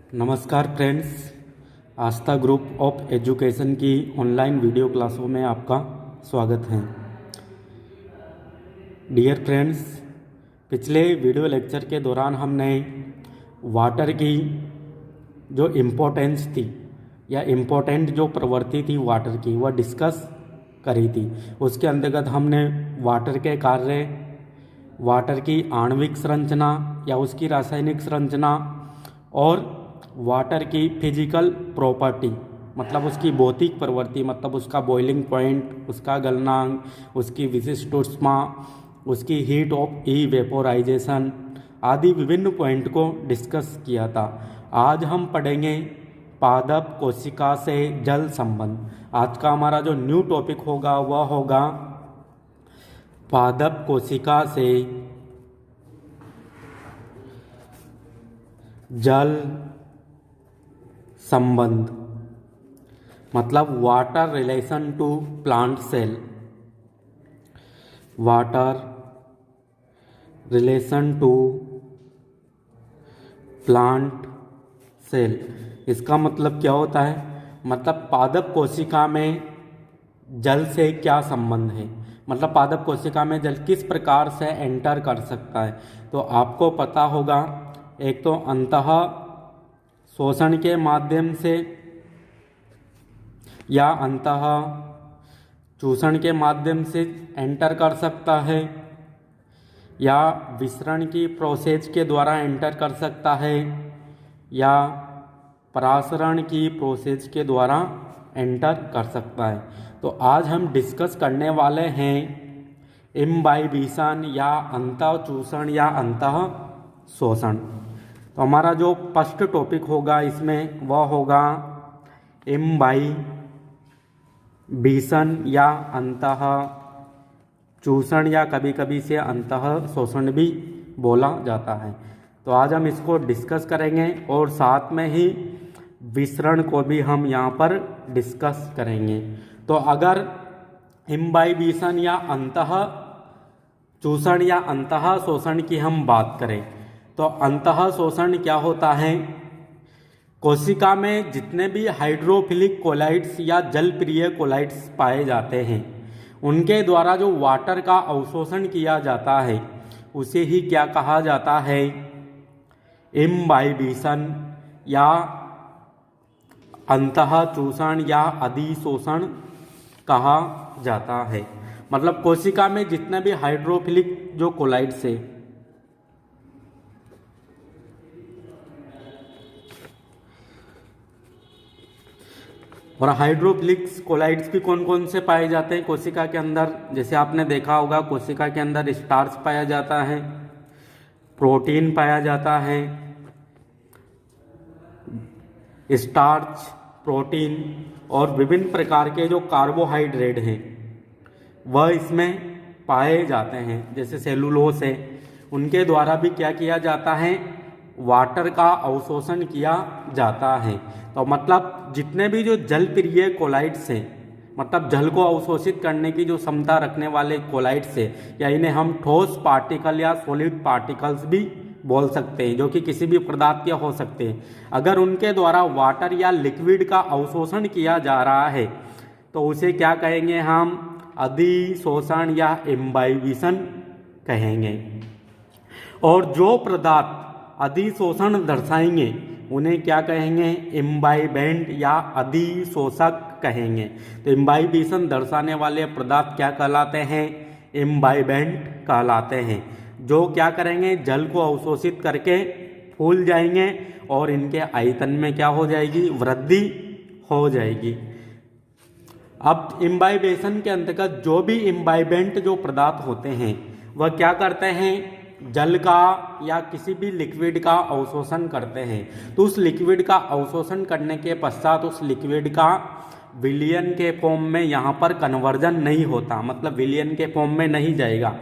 नमस्कार friends, Aastha group of education की online video क्लासों में आपका स्वागत है। डियर फ्रेंड्स, पिछले वीडियो लेक्चर के दौरान हमने वाटर की जो इम्पोर्टेंस थी या इम्पोर्टेंट जो प्रवृत्ति थी वाटर की वह डिस्कस करी थी। उसके अंतर्गत हमने वाटर के कार्य, वाटर की आणविक संरचना या उसकी रासायनिक संरचना और वाटर की फिजिकल प्रॉपर्टी मतलब उसकी भौतिक प्रवृत्ति, मतलब उसका बॉइलिंग पॉइंट, उसका गलनांक, उसकी विशिष्ट ऊष्मा, उसकी हीट ऑफ इवेपोराइजेशन आदि विभिन्न पॉइंट को डिस्कस किया था। आज हम पढ़ेंगे पादप कोशिका से जल संबंध। आज का हमारा जो न्यू टॉपिक होगा वह होगा पादप कोशिका से जल संबंध, मतलब water relation to plant cell. Water relation to plant cell, इसका मतलब क्या होता है? मतलब पादप कोशिका में जल से क्या संबंध है, मतलब पादप कोशिका में जल किस प्रकार से एंटर कर सकता है। तो आपको पता होगा, एक तो अंतः शोषण के माध्यम से या अंतः चूषण के माध्यम से एंटर कर सकता है, या विसरण की प्रोसेस के द्वारा एंटर कर सकता है, या परासरण की प्रोसेस के द्वारा एंटर कर सकता है। तो आज हम डिस्कस करने वाले हैं इम्बाइबिशन या अंतः चूषण या अंतः शोषण। तो हमारा जो फर्स्ट टॉपिक होगा इसमें वह होगा इम्बाइबिशन या अंतः चूषण, या कभी कभी से अंतः शोषण भी बोला जाता है। तो आज हम इसको डिस्कस करेंगे और साथ में ही विसरण को भी हम यहाँ पर डिस्कस करेंगे। तो अगर इम्बाइबिशन या अंतः चूषण या अंतः शोषण की हम बात करें तो अंतः शोषण क्या होता है? कोशिका में जितने भी हाइड्रोफिलिक कोलाइड्स या जलप्रिय कोलाइड्स पाए जाते हैं उनके द्वारा जो वाटर का अवशोषण किया जाता है उसे ही क्या कहा जाता है? इम्बाइबिशन या अंतः चूषण या अधिशोषण कहा जाता है। मतलब कोशिका में जितने भी हाइड्रोफिलिक जो कोलाइड्स है और हाइड्रोफिलिक कोलाइड्स भी कौन कौन से पाए जाते हैं कोशिका के अंदर? जैसे आपने देखा होगा, कोशिका के अंदर स्टार्च पाया जाता है, प्रोटीन पाया जाता है। स्टार्च, प्रोटीन और विभिन्न प्रकार के जो कार्बोहाइड्रेट हैं वह इसमें पाए जाते हैं। जैसे सेलुलोज है, उनके द्वारा भी क्या किया जाता है? वाटर का अवशोषण किया जाता है। तो मतलब जितने भी जो जलप्रिय कोलाइड्स हैं, मतलब जल को अवशोषित करने की जो क्षमता रखने वाले कोलाइड्स है, या इन्हें हम ठोस पार्टिकल या सॉलिड पार्टिकल्स भी बोल सकते हैं, जो कि किसी भी पदार्थ के हो सकते हैं। अगर उनके द्वारा वाटर या लिक्विड का अवशोषण किया जा रहा है तो उसे क्या कहेंगे हम? अधिशोषण या इम्बाइबिशन कहेंगे। और जो पदार्थ अधिशोषण दर्शाएंगे उन्हें क्या कहेंगे? इम्बाइबेंट या अधिशोषक कहेंगे। तो इम्बाइबिशन दर्शाने वाले पदार्थ क्या कहलाते हैं? इम्बाइबेंट कहलाते हैं। जो क्या करेंगे? जल को अवशोषित करके फूल जाएंगे और इनके आयतन में क्या हो जाएगी? वृद्धि हो जाएगी। अब इम्बाइबेशन के अंतर्गत जो भी इम्बाइबेंट जो पदार्थ होते हैं वह क्या करते हैं? जल का या किसी भी लिक्विड का अवशोषण करते हैं। तो उस लिक्विड का अवशोषण करने के पश्चात उस लिक्विड का विलयन के फॉर्म में यहाँ पर कन्वर्जन नहीं होता, मतलब विलयन के फॉर्म में नहीं जाएगा।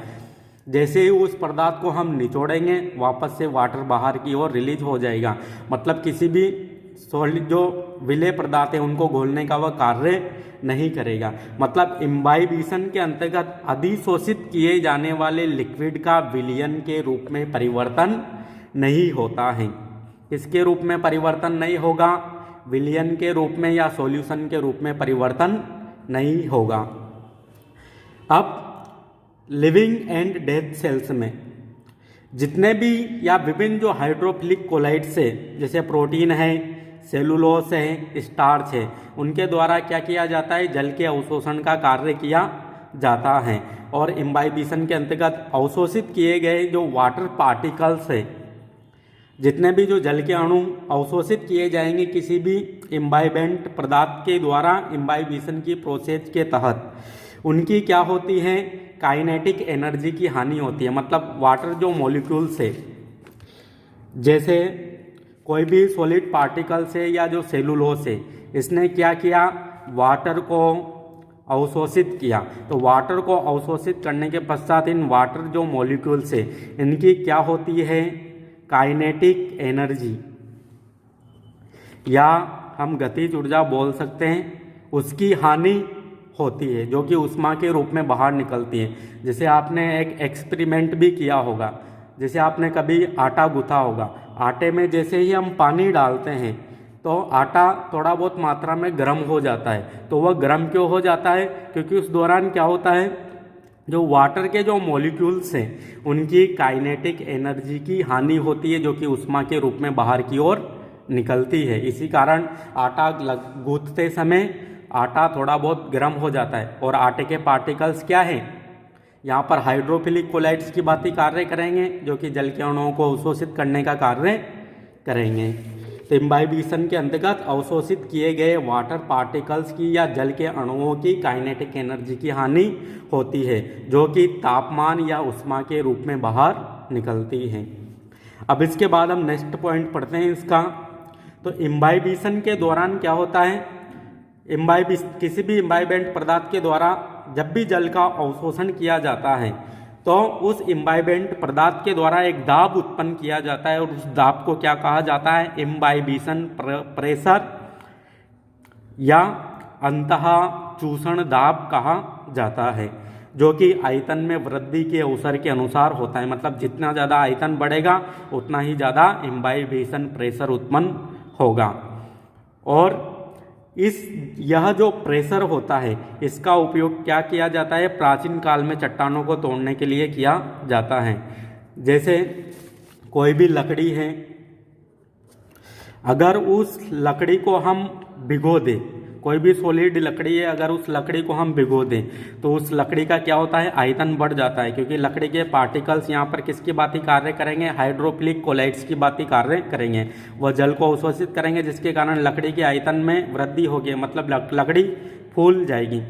जैसे ही उस पदार्थ को हम निचोड़ेंगे वापस से वाटर बाहर की ओर रिलीज हो जाएगा। मतलब किसी भी सॉलिड जो विलेय पदार्थ है उनको घोलने का वह कार्य नहीं करेगा। मतलब इम्बाइबिशन के अंतर्गत अधिशोषित किए जाने वाले लिक्विड का विलयन के रूप में परिवर्तन नहीं होता है। किसके रूप में परिवर्तन नहीं होगा? विलयन के रूप में या सॉल्यूशन के रूप में परिवर्तन नहीं होगा। अब लिविंग एंड डेथ सेल्स में जितने भी या विभिन्न जो हाइड्रोफिलिक कोलाइड्स है, जैसे प्रोटीन है, सेलुलोस है, स्टार्च है, उनके द्वारा क्या किया जाता है? जल के अवशोषण का कार्य किया जाता है। और इम्बाइबिशन के अंतर्गत अवशोषित किए गए जो वाटर पार्टिकल्स है, जितने भी जो जल के अणु अवशोषित किए जाएंगे किसी भी इम्बाइबेंट पदार्थ के द्वारा इम्बाइबिशन की प्रोसेस के तहत, उनकी क्या होती है? काइनेटिक एनर्जी की हानि होती है। मतलब वाटर जो मॉलिक्यूल्स है, जैसे कोई भी सॉलिड पार्टिकल्स है या जो सेलुलोस है, इसने क्या किया? वाटर को अवशोषित किया। तो वाटर को अवशोषित करने के पश्चात इन वाटर जो मॉलिक्यूल्स है, इनकी क्या होती है? काइनेटिक एनर्जी या हम गतिज ऊर्जा बोल सकते हैं, उसकी हानि होती है, जो कि ऊष्मा के रूप में बाहर निकलती है। जैसे आपने एक एक्सपेरिमेंट भी किया होगा, जैसे आपने कभी आटा गूंथा होगा, आटे में जैसे ही हम पानी डालते हैं तो आटा थोड़ा बहुत मात्रा में गर्म हो जाता है। तो वह गर्म क्यों हो जाता है? क्योंकि उस दौरान क्या होता है? जो वाटर के जो मॉलिक्यूल्स हैं, उनकी काइनेटिक एनर्जी की हानि होती है, जो कि ऊष्मा के रूप में बाहर की ओर निकलती है। इसी कारण आटा गूंथते समय आटा थोड़ा बहुत गर्म हो जाता है। और आटे के पार्टिकल्स क्या हैं? यहाँ पर हाइड्रोफिलिक कोलाइड्स की बात ही कार्य करेंगे, जो कि जल के अणुओं को अवशोषित करने का कार्य करेंगे। तो इम्बाइबिशन के अंतर्गत अवशोषित किए गए वाटर पार्टिकल्स की या जल के अणुओं की काइनेटिक एनर्जी की हानि होती है, जो कि तापमान या ऊष्मा के रूप में बाहर निकलती है। अब इसके बाद हम नेक्स्ट पॉइंट पढ़ते हैं इसका। तो इम्बाइबिशन के दौरान क्या होता है? किसी भी इम्बाइबेंट पदार्थ के द्वारा जब भी जल का अवशोषण किया जाता है, तो उस इम्बाइबेंट पदार्थ के द्वारा एक दाब उत्पन्न किया जाता है, और उस दाब को क्या कहा जाता है? इम्बाइबिशन प्रेशर या अंतः चूषण दाब कहा जाता है, जो कि आयतन में वृद्धि के अवसर के अनुसार होता है। मतलब जितना ज़्यादा आयतन बढ़ेगा उतना ही ज़्यादा इम्बाइबिशन प्रेशर उत्पन्न होगा। और यह जो प्रेशर होता है, इसका उपयोग क्या किया जाता है? प्राचीन काल में चट्टानों को तोड़ने के लिए किया जाता है। जैसे कोई भी लकड़ी है, अगर उस लकड़ी को हम भिगो दें, कोई भी सॉलिड लकड़ी है, अगर उस लकड़ी को हम भिगो दें तो उस लकड़ी का क्या होता है? आयतन बढ़ जाता है, क्योंकि लकड़ी के पार्टिकल्स यहाँ पर किसकी बात ही कार्य करेंगे? हाइड्रोफिलिक कोलाइड्स की बात ही कार्य करेंगे। वह जल को अवशोषित करेंगे, जिसके कारण लकड़ी के आयतन में वृद्धि होगी, मतलब लकड़ी फूल जाएगी।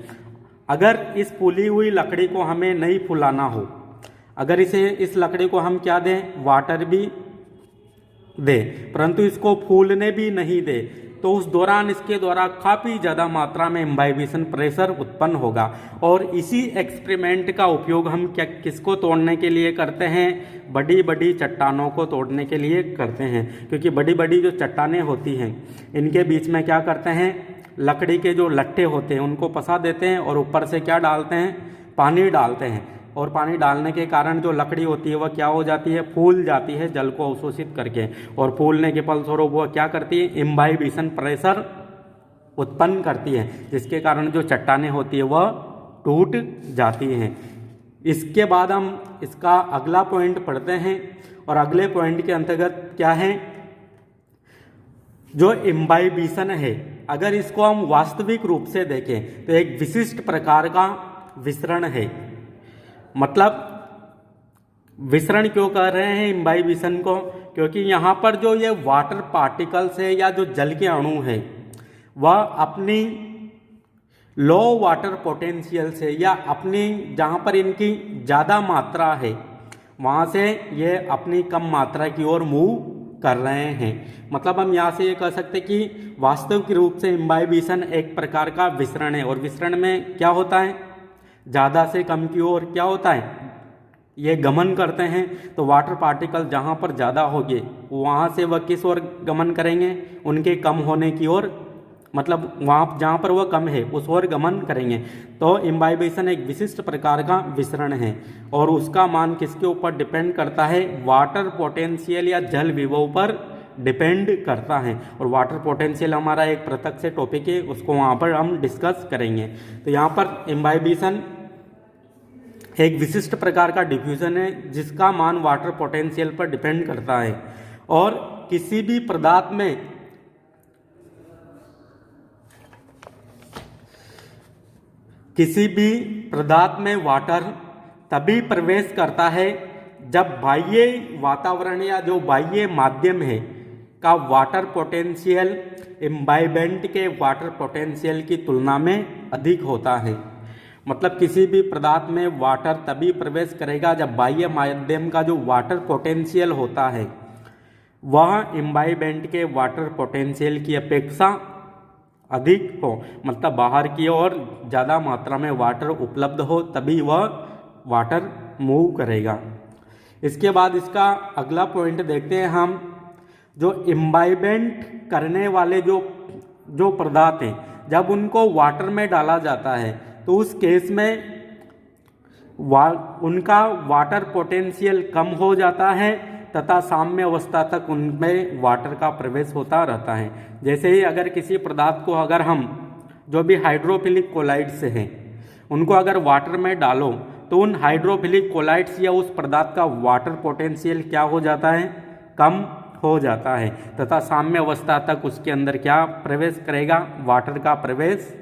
अगर इस फूली हुई लकड़ी को हमें नहीं फुलाना हो, अगर इस लकड़ी को हम क्या दें? वाटर भी दे, परंतु इसको फूलने भी नहीं दे, तो उस दौरान इसके द्वारा काफ़ी ज़्यादा मात्रा में इम्बाइबिशन प्रेशर उत्पन्न होगा। और इसी एक्सपेरिमेंट का उपयोग हम किसको तोड़ने के लिए करते हैं? बड़ी बड़ी चट्टानों को तोड़ने के लिए करते हैं, क्योंकि बड़ी बड़ी जो चट्टानें होती हैं, इनके बीच में क्या करते हैं? लकड़ी के जो लट्ठे होते हैं उनको फंसा देते हैं, और ऊपर से क्या डालते हैं? पानी डालते हैं। और पानी डालने के कारण जो लकड़ी होती है वह क्या हो जाती है? फूल जाती है जल को अवशोषित करके, और फूलने के फलस्वरूप वह क्या करती है? इम्बाइबिशन प्रेशर उत्पन्न करती है, जिसके कारण जो चट्टानें होती है वह टूट जाती हैं। इसके बाद हम इसका अगला पॉइंट पढ़ते हैं, और अगले पॉइंट के अंतर्गत क्या है? जो इम्बाइबिशन है, अगर इसको हम वास्तविक रूप से देखें तो एक विशिष्ट प्रकार का विसरण है। मतलब विसरण क्यों कर रहे हैं इम्बाइबिशन को? क्योंकि यहाँ पर जो ये वाटर पार्टिकल्स है या जो जल के अणु है, वह अपनी लो वाटर पोटेंशियल से या अपनी जहाँ पर इनकी ज़्यादा मात्रा है वहाँ से ये अपनी कम मात्रा की ओर मूव कर रहे हैं। मतलब हम यहाँ से ये कह सकते हैं कि वास्तविक रूप से इम्बाइबिशन एक प्रकार का विसरण है, और विसरण में क्या होता है? ज़्यादा से कम की ओर क्या होता है? ये गमन करते हैं। तो वाटर पार्टिकल जहाँ पर ज़्यादा होंगे वहाँ से वह किस ओर गमन करेंगे? उनके कम होने की ओर, मतलब वहाँ जहाँ पर वह कम है उस ओर गमन करेंगे। तो इम्बाइबिशन एक विशिष्ट प्रकार का विसरण है, और उसका मान किसके ऊपर डिपेंड करता है? वाटर पोटेंशियल या जल विभव पर डिपेंड करता है। और वाटर पोटेंशियल हमारा एक पृथक से टॉपिक है, उसको वहाँ पर हम डिस्कस करेंगे। तो यहाँ पर इम्बाइबिशन एक विशिष्ट प्रकार का डिफ्यूजन है जिसका मान वाटर पोटेंशियल पर डिपेंड करता है। और किसी भी पदार्थ में वाटर तभी प्रवेश करता है जब बाह्य वातावरण या जो बाह्य माध्यम है का वाटर पोटेंशियल इम्बाइबेंट के वाटर पोटेंशियल की तुलना में अधिक होता है। मतलब किसी भी पदार्थ में वाटर तभी प्रवेश करेगा जब बाह्य माध्यम का जो वाटर पोटेंशियल होता है वह इम्बाइबेंट के वाटर पोटेंशियल की अपेक्षा अधिक हो, मतलब बाहर की ओर ज़्यादा मात्रा में वाटर उपलब्ध हो तभी वह वाटर मूव करेगा। इसके बाद इसका अगला पॉइंट देखते हैं हम। जो इम्बाइबेंट करने वाले जो पदार्थ हैं जब उनको वाटर में डाला जाता है तो उस केस में उनका वाटर पोटेंशियल कम हो जाता है तथा साम्य अवस्था तक उनमें वाटर का प्रवेश होता रहता है। जैसे ही अगर किसी पदार्थ को अगर हम जो भी हाइड्रोफिलिक कोलाइड्स हैं उनको अगर वाटर में डालो तो उन हाइड्रोफिलिक कोलाइड्स या उस पदार्थ का वाटर पोटेंशियल क्या हो जाता है, कम हो जाता है तथा साम्य अवस्था तक उसके अंदर क्या प्रवेश करेगा, वाटर का प्रवेश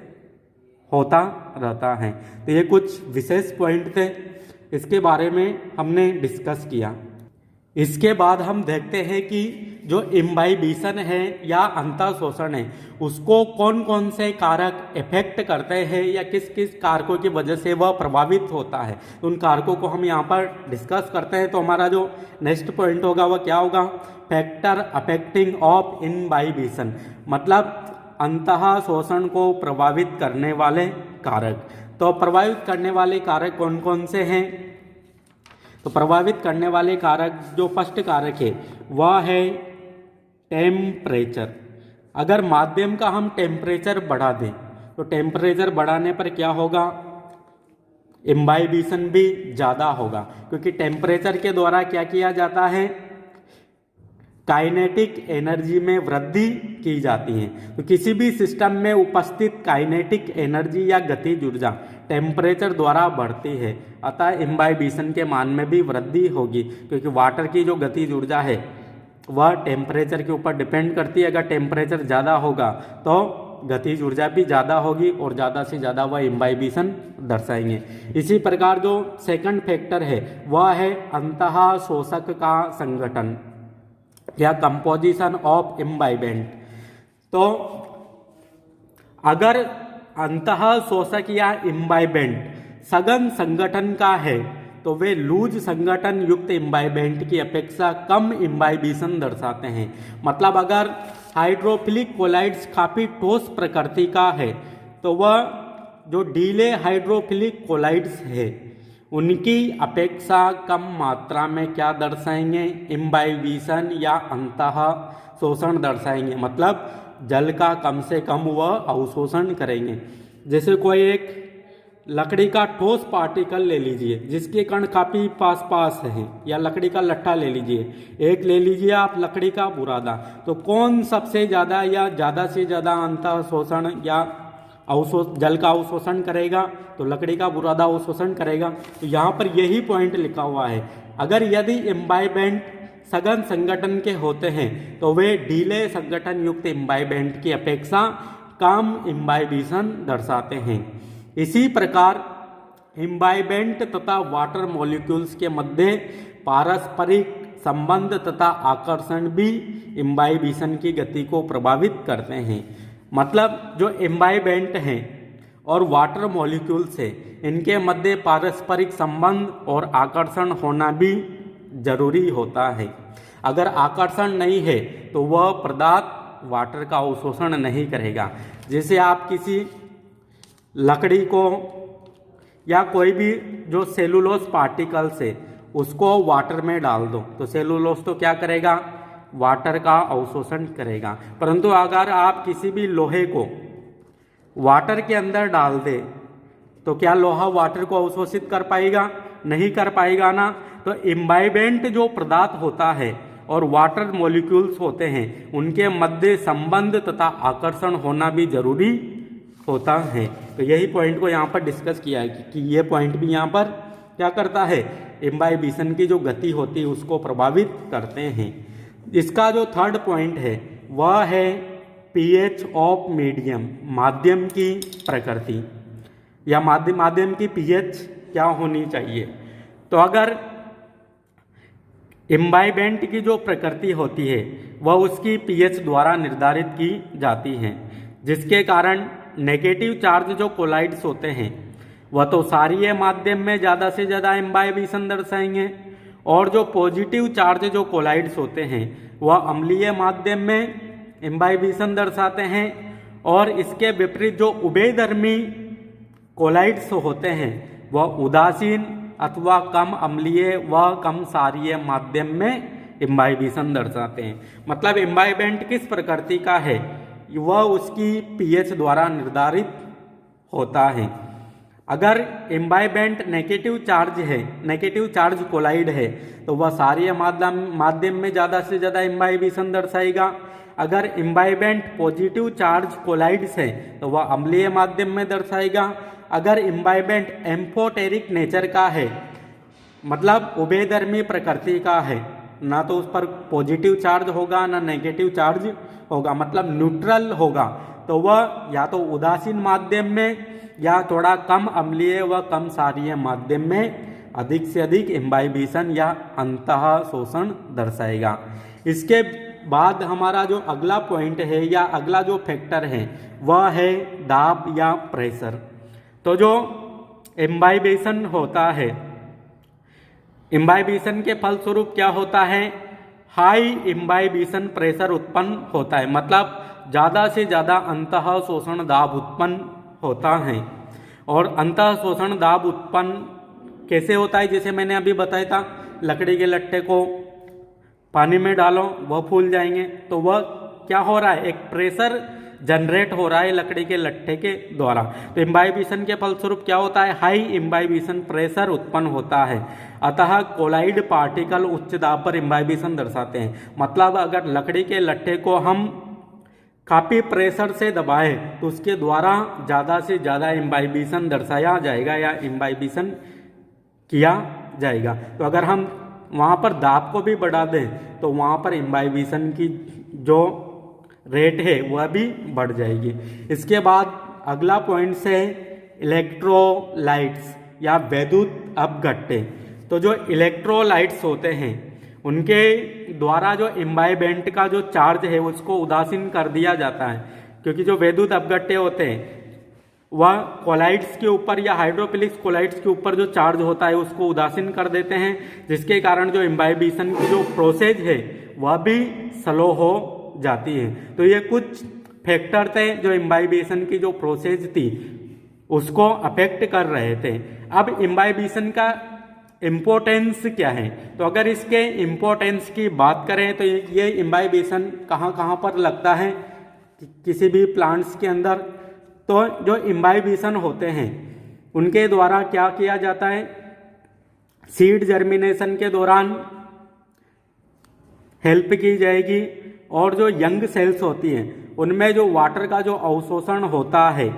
होता रहता है। तो ये कुछ विशेष पॉइंट थे, इसके बारे में हमने डिस्कस किया। इसके बाद हम देखते हैं कि जो इम्बाइबिशन है या अंतःशोषण है उसको कौन कौन से कारक इफेक्ट करते हैं या किस किस कारकों की वजह से वह प्रभावित होता है, तो उन कारकों को हम यहाँ पर डिस्कस करते हैं। तो हमारा जो नेक्स्ट पॉइंट होगा वह क्या होगा, फैक्टर अफेक्टिंग ऑफ इम्बाइबिशन, मतलब अंतःशोषण को प्रभावित करने वाले कारक। तो प्रभावित करने वाले कारक कौन कौन से हैं, तो प्रभावित करने वाले कारक जो फर्स्ट कारक है वह है टेम्परेचर। अगर माध्यम का हम टेम्परेचर बढ़ा दें तो टेम्परेचर बढ़ाने पर क्या होगा, इम्बाइबिशन भी ज़्यादा होगा, क्योंकि टेम्परेचर के द्वारा क्या किया जाता है, काइनेटिक एनर्जी में वृद्धि की जाती है। तो किसी भी सिस्टम में उपस्थित काइनेटिक एनर्जी या गतिज ऊर्जा टेम्परेचर द्वारा बढ़ती है, अतः इम्बाइबिशन के मान में भी वृद्धि होगी, क्योंकि वाटर की जो गतिज ऊर्जा है वह टेम्परेचर के ऊपर डिपेंड करती है। अगर टेम्परेचर ज़्यादा होगा तो गतिज ऊर्जा भी ज़्यादा होगी और ज़्यादा से ज़्यादा वह इम्बाइबिशन दर्शाएंगे। इसी प्रकार जो सेकंड फैक्टर है वह है अंतःशोषक का संगठन या कंपोजिशन ऑफ इम्बाइबेंट। तो अगर अंतःशोषक या इम्बाइबेंट सघन संगठन का है तो वे लूज संगठन युक्त इम्बाइबेंट की अपेक्षा कम इम्बाइबिशन दर्शाते हैं। मतलब अगर हाइड्रोफिलिक कोलाइड्स काफ़ी ठोस प्रकृति का है तो वह जो ढीले हाइड्रोफिलिक कोलाइड्स है उनकी अपेक्षा कम मात्रा में क्या दर्शाएंगे, इम्बाइबिशन या अंतःशोषण दर्शाएंगे, मतलब जल का कम से कम वह अवशोषण करेंगे। जैसे कोई एक लकड़ी का ठोस पार्टिकल ले लीजिए जिसके कण काफ़ी पास हैं, या लकड़ी का लट्ठा ले लीजिए, एक ले लीजिए आप लकड़ी का बुरादा, तो कौन सबसे ज़्यादा या ज़्यादा से ज़्यादा अंतःशोषण या जल का अवशोषण करेगा, तो लकड़ी का बुरादा अवशोषण करेगा। तो यहाँ पर यही पॉइंट लिखा हुआ है, अगर यदि इम्बाइबेंट सघन संगठन के होते हैं तो वे ढीले संगठन युक्त इम्बाइबेंट की अपेक्षा कम इम्बाइबिशन दर्शाते हैं। इसी प्रकार इम्बाइबेंट तथा वाटर मॉलिक्यूल्स के मध्य पारस्परिक संबंध तथा आकर्षण भी इम्बाइबिशन की गति को प्रभावित करते हैं। मतलब जो इम्बाइबेंट हैं और वाटर मॉलिक्यूल्स है इनके मध्य पारस्परिक संबंध और आकर्षण होना भी जरूरी होता है। अगर आकर्षण नहीं है तो वह पदार्थ वाटर का अवशोषण नहीं करेगा। जैसे आप किसी लकड़ी को या कोई भी जो सेलुलोज पार्टिकल्स है उसको वाटर में डाल दो तो सेलुलोज तो क्या करेगा, वाटर का अवशोषण करेगा। परंतु अगर आप किसी भी लोहे को वाटर के अंदर डाल दे तो क्या लोहा वाटर को अवशोषित कर पाएगा, नहीं कर पाएगा ना। तो इम्बाइबेंट जो पदार्थ होता है और वाटर मॉलिक्यूल्स होते हैं उनके मध्य संबंध तथा आकर्षण होना भी जरूरी होता है। तो यही पॉइंट को यहाँ पर डिस्कस किया है कि ये पॉइंट भी यहाँ पर क्या करता है, इम्बाइबिशन की जो गति होती है उसको प्रभावित करते हैं। इसका जो थर्ड पॉइंट है वह है पीएच ऑफ मीडियम, माध्यम की प्रकृति या माध्यम की पीएच क्या होनी चाहिए। तो अगर इम्बाइबेंट की जो प्रकृति होती है वह उसकी पीएच द्वारा निर्धारित की जाती है, जिसके कारण नेगेटिव चार्ज जो कोलाइड्स होते हैं वह तो क्षारीय माध्यम में ज़्यादा से ज़्यादा इम्बाइबिशन दर्शाएंगे, और जो पॉजिटिव चार्ज जो कोलाइड्स होते हैं वह अम्लीय माध्यम में इम्बाइबिशन दर्शाते हैं। और इसके विपरीत जो उभयधर्मी कोलाइड्स होते हैं वह उदासीन अथवा कम अम्लीय व कम क्षारीय माध्यम में इम्बाइबिशन दर्शाते हैं। मतलब इम्बाइबेंट किस प्रकृति का है, वह उसकी पीएच द्वारा निर्धारित होता है। अगर इम्बाइबेंट नेगेटिव चार्ज है, नेगेटिव चार्ज कोलाइड है, तो वह क्षारीय माध्यम में ज़्यादा से ज़्यादा इम्बाइबिशन दर्शाएगा। अगर इम्बाइबेंट पॉजिटिव चार्ज कोलाइड्स है तो वह अम्लीय माध्यम में दर्शाएगा। अगर इम्बाइबेंट एम्फोटेरिक नेचर का है, मतलब उभयधर्मी प्रकृति का है, ना तो उस पर पॉजिटिव चार्ज होगा ना नेगेटिव चार्ज होगा, मतलब न्यूट्रल होगा, तो वह या तो उदासीन माध्यम में या थोड़ा कम अम्लीय व कम क्षारीय माध्यम में अधिक से अधिक इम्बाइबिशन या अंतः शोषण दर्शाएगा। इसके बाद हमारा जो अगला पॉइंट है या अगला जो फैक्टर है वह है दाब या प्रेशर। तो जो इम्बाइबिशन होता है, इम्बाइबिशन के फलस्वरूप क्या होता है, हाई इम्बाइबिशन प्रेशर उत्पन्न होता है, मतलब ज़्यादा से ज़्यादा अंतः शोषण दाब उत्पन्न होता है। और अंतः शोषण दाब उत्पन्न कैसे होता है, जैसे मैंने अभी बताया था, लकड़ी के लट्ठे को पानी में डालो वह फूल जाएंगे, तो वह क्या हो रहा है, एक प्रेशर जनरेट हो रहा है लकड़ी के लट्ठे के द्वारा। तो इम्बाइबिशन के फलस्वरूप क्या होता है, हाई इम्बाइबिशन प्रेशर उत्पन्न होता है। अतः कोलाइड पार्टिकल उच्च दाब पर इम्बाइबिशन दर्शाते हैं। मतलब अगर लकड़ी के लट्ठे को हम काफ़ी प्रेशर से दबाएं तो उसके द्वारा ज़्यादा से ज़्यादा इम्बाइबिशन दर्शाया जाएगा या इम्बाइबिशन किया जाएगा। तो अगर हम वहाँ पर दाब को भी बढ़ा दें तो वहाँ पर इम्बाइबिशन की जो रेट है वह भी बढ़ जाएगी। इसके बाद अगला पॉइंट है इलेक्ट्रोलाइट्स या वैद्युत अपघट्टे। तो जो इलेक्ट्रोलाइट्स होते हैं उनके द्वारा जो इम्बाइबेंट का जो चार्ज है उसको उदासीन कर दिया जाता है, क्योंकि जो वैद्युत अपघट्टे होते हैं वह कोलाइड्स के ऊपर या हाइड्रोफिलिक कोलाइड्स के ऊपर जो चार्ज होता है उसको उदासीन कर देते हैं, जिसके कारण जो इम्बाइबिशन की जो प्रोसेस है वह भी स्लो हो जाती है। तो ये कुछ फैक्टर थे जो इम्बाइबिशन की जो प्रोसेस थी उसको अफेक्ट कर रहे थे। अब इम्बाइबिशन का इम्पोर्टेंस क्या है, तो अगर इसके इम्पोर्टेंस की बात करें तो ये इम्बाइबिशन कहाँ कहाँ पर लगता है किसी भी प्लांट्स के अंदर। तो जो इम्बाइबिशन होते हैं उनके द्वारा क्या किया जाता है, सीड जर्मिनेशन के दौरान हेल्प की जाएगी, और जो यंग सेल्स होती हैं उनमें जो वाटर का जो अवशोषण होता है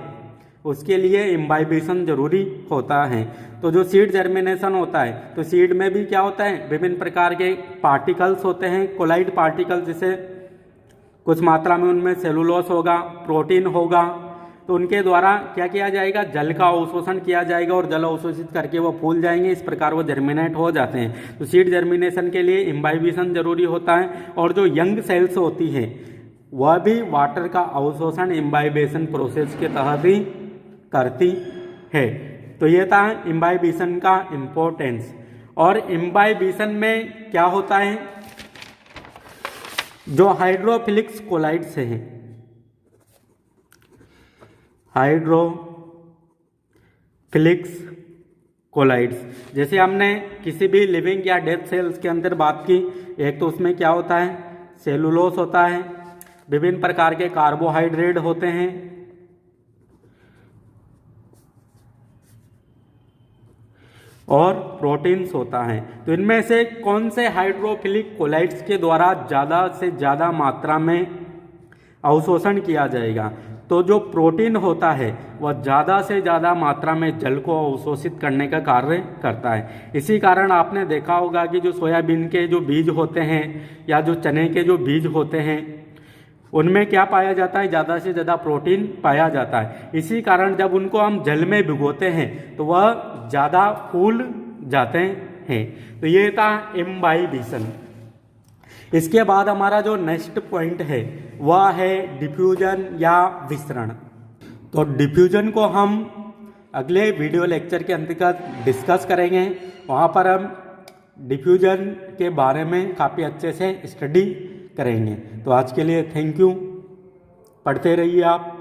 उसके लिए इम्बाइबिशन जरूरी होता है। तो जो सीड जर्मिनेशन होता है तो सीड में भी क्या होता है, विभिन्न प्रकार के पार्टिकल्स होते हैं, कोलाइड पार्टिकल्स, जिसे कुछ मात्रा में उनमें सेलुलोस होगा, प्रोटीन होगा, तो उनके द्वारा क्या किया जाएगा, जल का अवशोषण किया जाएगा और जल अवशोषित करके वो फूल जाएंगे। इस प्रकार वो जर्मिनेट हो जाते हैं। तो सीड जर्मिनेशन के लिए इम्बाइबिशन जरूरी होता है। और जो यंग सेल्स होती है वह भी वाटर का अवशोषण इम्बाइबिशन प्रोसेस के तहत ही करती है। तो ये था इम्बाइबिशन का इम्पोर्टेंस। और इम्बाइबिशन में क्या होता है, जो हाइड्रोफिलिक्स कोलाइड्स हैं, हाइड्रोफिलिक्स कोलाइड्स, जैसे हमने किसी भी लिविंग या डेथ सेल्स के अंदर बात की, एक तो उसमें क्या होता है, सेलुलोस होता है, विभिन्न प्रकार के कार्बोहाइड्रेट होते हैं, और प्रोटीन्स होता है। तो इनमें से कौन से हाइड्रोफिलिक कोलाइड्स के द्वारा ज़्यादा से ज़्यादा मात्रा में अवशोषण किया जाएगा? तो जो प्रोटीन होता है वह ज़्यादा से ज़्यादा मात्रा में जल को अवशोषित करने का कार्य करता है। इसी कारण आपने देखा होगा कि जो सोयाबीन के जो बीज होते हैं या जो चने के जो बीज होते हैं उनमें क्या पाया जाता है? ज़्यादा से ज़्यादा प्रोटीन पाया जाता है। इसी कारण जब उनको हम जल में भिगोते हैं तो वह ज़्यादा फूल जाते हैं। तो ये था इम्बाइबिशन। इसके बाद हमारा जो नेक्स्ट पॉइंट है वह है डिफ्यूजन या विसरण। तो डिफ्यूजन को हम अगले वीडियो लेक्चर के अंतर्गत डिस्कस करेंगे। वहाँ पर हम डिफ्यूजन के बारे में काफ़ी अच्छे से स्टडी करेंगे। तो आज के लिए थैंक यू। पढ़ते रहिए आप।